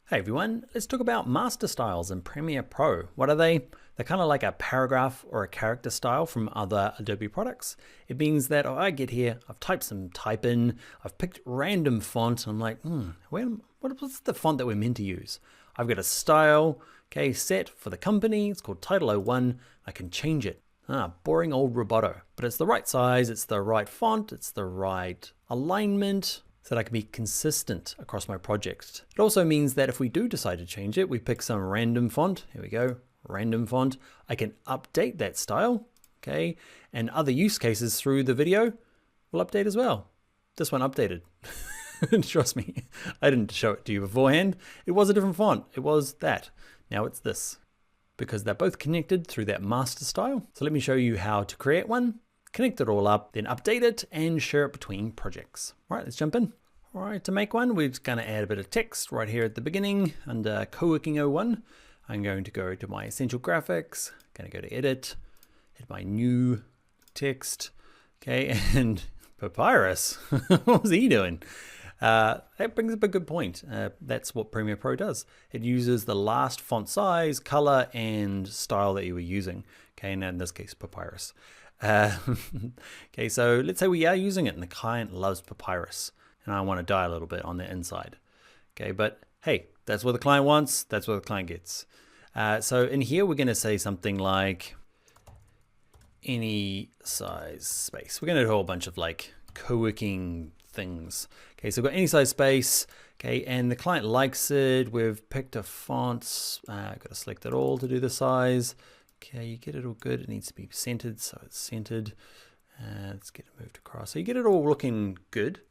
Hey everyone, let's talk about master styles in Premiere Pro. What are they? They're kind of like a paragraph or a character style from other Adobe products. It means that I get here, I've typed some type in, I've picked random font, and I'm like, what's the font that we're meant to use? I've got a style, okay, set for the company, it's called Title 01, I can change it. Boring old Roboto, but it's the right size, it's the right font, it's the right alignment, so that I can be consistent across my project. It also means that if we do decide to change it, we pick some random font, here we go, random font, I can update that style, okay? And other use cases through the video will update as well. This one updated, trust me, I didn't show it to you beforehand. It was a different font, it was that, now it's this, because they're both connected through that master style. So let me show you how to create one, connect it all up, then update it and share it between projects. All right, let's jump in. All right, to make one, we're just gonna add a bit of text right here at the beginning under Co-working 01. I'm going to go to my essential graphics, gonna go to edit, hit my new text, okay, and Papyrus, what was he doing? That brings up a good point. That's what Premiere Pro does. It uses the last font size, color, and style that you were using. Okay, and in this case, Papyrus. Okay, so let's say we are using it and the client loves Papyrus and I want to die a little bit on the inside. Okay, but hey, that's what the client wants, that's what the client gets. So in here, we're going to say something like any size space. We're going to do a whole bunch of like co-working things. Okay, so we've got any size space. Okay, and the client likes it. We've picked a font. Got to select it all to do the size. Okay, you get it all good. It needs to be centered, so it's centered. Let's get it moved across. So you get it all looking good.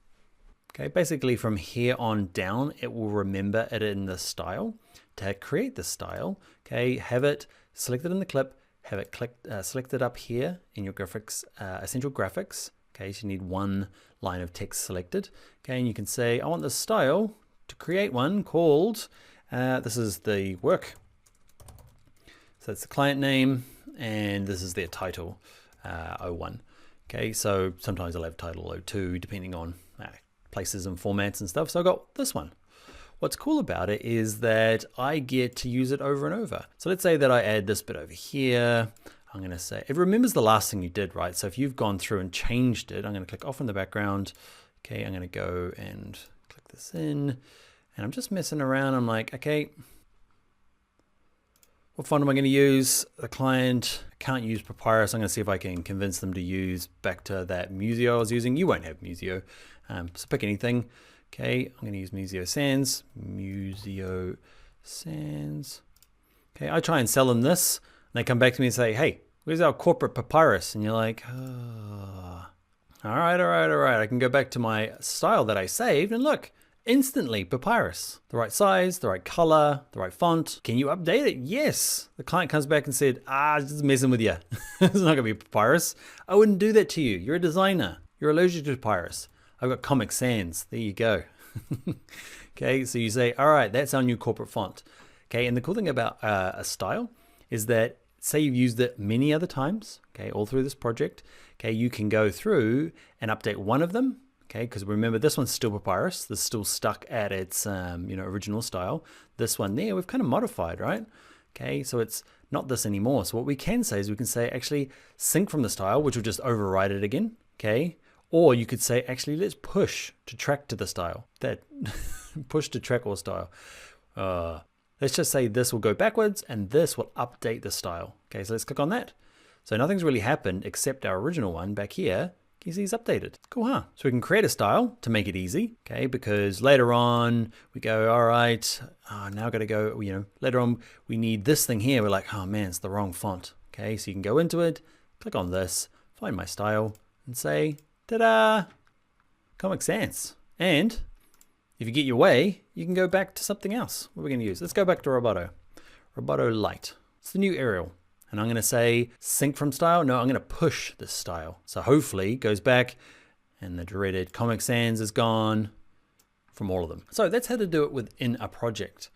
Okay, basically from here on down, it will remember it in the style. To create the style, okay, have it selected in the clip, have it selected up here in your graphics, essential graphics. Okay, so you need one line of text selected. Okay, and you can say, I want this style to create one called, this is the work. So that's the client name, and this is their title, 01. Okay, so sometimes I'll have title 02, depending on places and formats and stuff. So I got this one. What's cool about it is that I get to use it over and over. So let's say that I add this bit over here. I'm gonna say, it remembers the last thing you did, right? So if you've gone through and changed it, I'm gonna click off in the background. Okay, I'm gonna go and click this in, and I'm just messing around. I'm like, okay, what font am I going to use? The client can't use Papyrus. I'm going to see if I can convince them to use back to that Museo I was using. You won't have Museo, so pick anything. Okay, I'm going to use Museo Sans. Museo Sans. Okay, I try and sell them this, and they come back to me and say, hey, where's our corporate Papyrus? And you're like, oh. All right. I can go back to my style that I saved, and look, instantly Papyrus, the right size, the right color, the right font. Can you update it? Yes. The client comes back and said, just messing with you. It's not gonna be Papyrus. I wouldn't do that to you. You're a designer. You're allergic to Papyrus. I've got Comic Sans. There you go. Okay, so you say, all right, that's our new corporate font. Okay, and the cool thing about a style is that say you've used it many other times, okay, all through this project, okay, you can go through and update one of them. Okay, because remember this one's still Papyrus. This is still stuck at its original style. This one there, we've kind of modified, right? Okay, so it's not this anymore. So what we can say is we can say actually sync from the style, which will just override it again. Okay, or you could say actually let's push to track to the style. That push to track or style. Let's just say this will go backwards and this will update the style. Okay, so let's click on that. So nothing's really happened except our original one back here. You see it's updated. Cool, huh? So we can create a style to make it easy, okay? Because later on we go, all right, now I've got to go, later on we need this thing here. We're like, oh man, it's the wrong font. Okay, so you can go into it, click on this, find my style and say, ta-da, Comic Sans. And if you get your way, you can go back to something else. What are we gonna use? Let's go back to Roboto. Roboto Light. It's the new Arial. And I'm going to say sync from style. No, I'm going to push this style. So hopefully it goes back and the dreaded Comic Sans is gone from all of them. So that's how to do it within a project.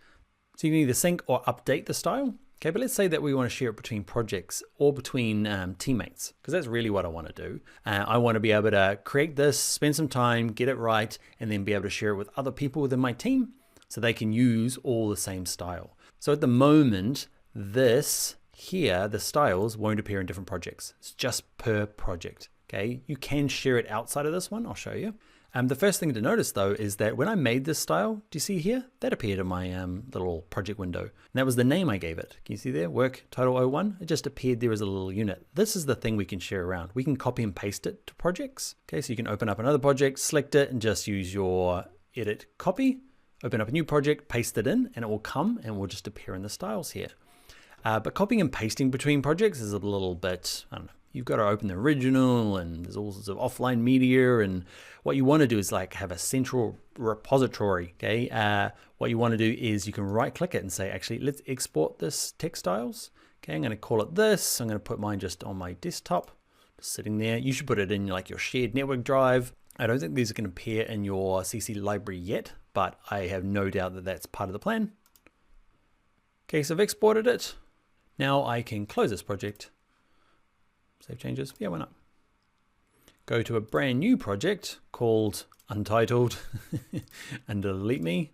So you can either sync or update the style. Okay, but let's say that we want to share it between projects or between teammates, because that's really what I want to do. I want to be able to create this, spend some time, get it right, and then be able to share it with other people within my team. so they can use all the same style. So at the moment, this here, the styles won't appear in different projects. It's just per project, okay? You can share it outside of this one, I'll show you. The first thing to notice though is that when I made this style, do you see here? That appeared in my little project window. And that was the name I gave it. Can you see there? Work title 01. It just appeared there as a little unit. This is the thing we can share around. We can copy and paste it to projects. Okay, so you can open up another project, select it, and just use your edit copy, open up a new project, paste it in, and it will come and will just appear in the styles here. But copying and pasting between projects is a little bit, I don't know. You've got to open the original and there's all sorts of offline media, and what you want to do is like have a central repository, okay? What you want to do is you can right click it and say, actually, let's export this text styles. Okay, I'm going to call it this. I'm going to put mine just on my desktop, just sitting there. You should put it in like your shared network drive. I don't think these are going to appear in your CC library yet, but I have no doubt that that's part of the plan. Okay, so I've exported it. Now I can close this project. Save changes, yeah, why not? Go to a brand new project called Untitled and delete me.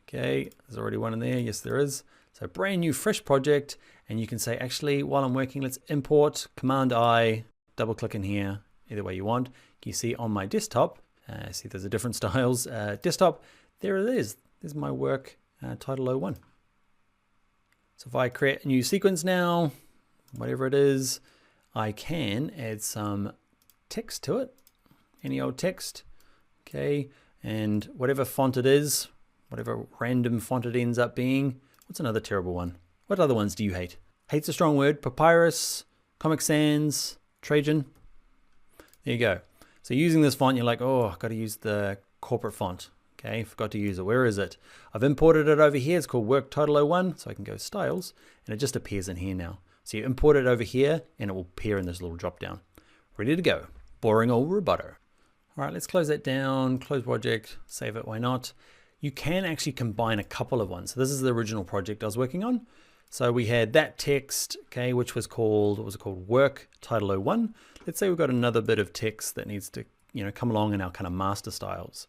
Okay, there's already one in there, yes there is. So brand new fresh project, and you can say, actually, while I'm working, let's import, Command I, double click in here, either way you want. You see on my desktop, see there's a different styles, desktop, there it is. There's my work title 01. So if I create a new sequence now, whatever it is, I can add some text to it, any old text, okay, and whatever font it is, whatever random font it ends up being. What's another terrible one? What other ones do you hate? Hate's a strong word. Papyrus, Comic Sans, Trajan. There you go. So using this font, you're like, oh, I've got to use the corporate font. Okay, forgot to use it. Where is it? I've imported it over here. It's called Work Title 01, so I can go Styles, and it just appears in here now. So you import it over here and it will appear in this little drop down. Ready to go. Boring old roboto. All right, let's close that down, close project, save it, why not? You can actually combine a couple of ones. So this is the original project I was working on. So we had that text, okay, which was called, what was it called? Work Title 01. Let's say we've got another bit of text that needs to, come along in our kind of master styles.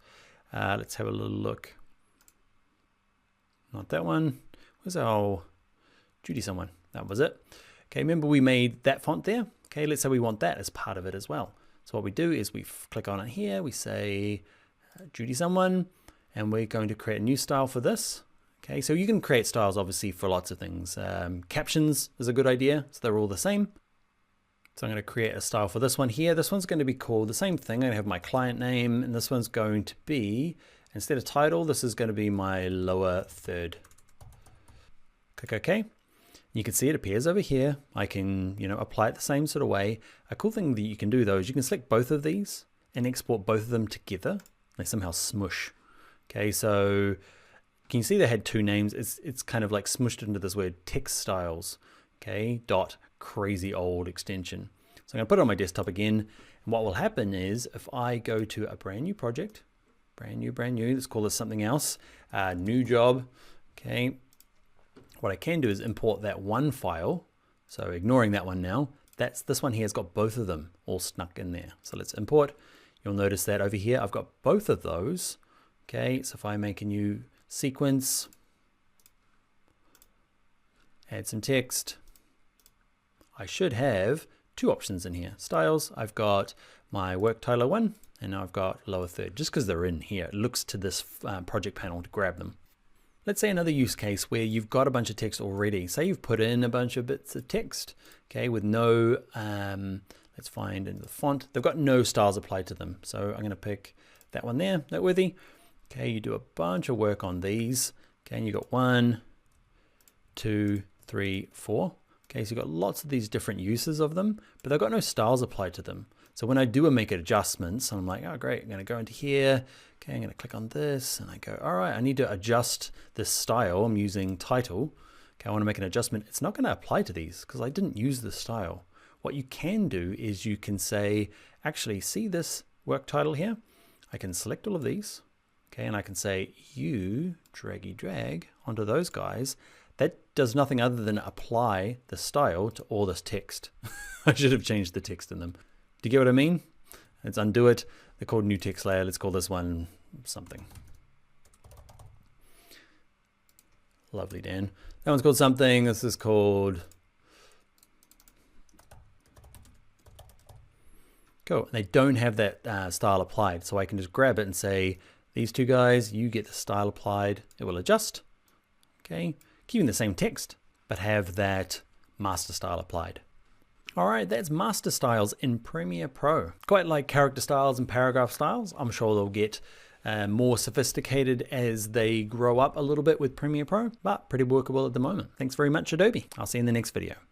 Let's have a little look. Not that one. Where's our Judy someone? That was it. Okay, remember we made that font there? Okay, let's say we want that as part of it as well. So what we do is we click on it here, we say Judy someone, and we're going to create a new style for this. Okay, so you can create styles obviously for lots of things. Captions is a good idea, so they're all the same. So I'm going to create a style for this one here. This one's going to be called the same thing. I'm going to have my client name, and this one's going to be, instead of title, this is going to be my lower third. Click OK. You can see it appears over here. I can, apply it the same sort of way. A cool thing that you can do though is you can select both of these and export both of them together. They somehow smush. Okay, so can you see they had two names? It's kind of like smushed into this word text styles. Okay, dot crazy old extension. So I'm gonna put it on my desktop again. And what will happen is if I go to a brand new project, brand new, let's call this something else, new job, okay. What I can do is import that one file. So ignoring that one now, this one here has got both of them all snuck in there. So let's import. You'll notice that over here, I've got both of those. Okay, so if I make a new sequence, add some text, I should have two options in here. Styles, I've got my work title 01, and now I've got lower third, just because they're in here. It looks to this project panel to grab them. Let's say another use case where you've got a bunch of text already. Say you've put in a bunch of bits of text, okay, with no, let's find in the font, they've got no styles applied to them. So I'm gonna pick that one there, noteworthy. Okay, you do a bunch of work on these. Okay, and you got 1, 2, 3, 4. Okay, so you've got lots of these different uses of them, but they've got no styles applied to them. So when I do make adjustments, I'm like, oh great, I'm gonna go into here. Okay, I'm gonna click on this and I go, all right, I need to adjust this style. I'm using title. Okay, I wanna make an adjustment. It's not gonna apply to these because I didn't use the style. What you can do is you can say, actually see this work title here? I can select all of these. Okay, and I can say, you drag onto those guys. That does nothing other than apply the style to all this text. I should have changed the text in them. Do you get what I mean? Let's undo it. They're called new text layer. Let's call this one something. Lovely, Dan. That one's called something. This is called... Cool. They don't have that style applied, so I can just grab it and say, these two guys, you get the style applied. It will adjust. Okay, keeping the same text, but have that master style applied. All right, that's master styles in Premiere Pro. Quite like character styles and paragraph styles. I'm sure they'll get more sophisticated as they grow up a little bit with Premiere Pro, but pretty workable at the moment. Thanks very much, Adobe. I'll see you in the next video.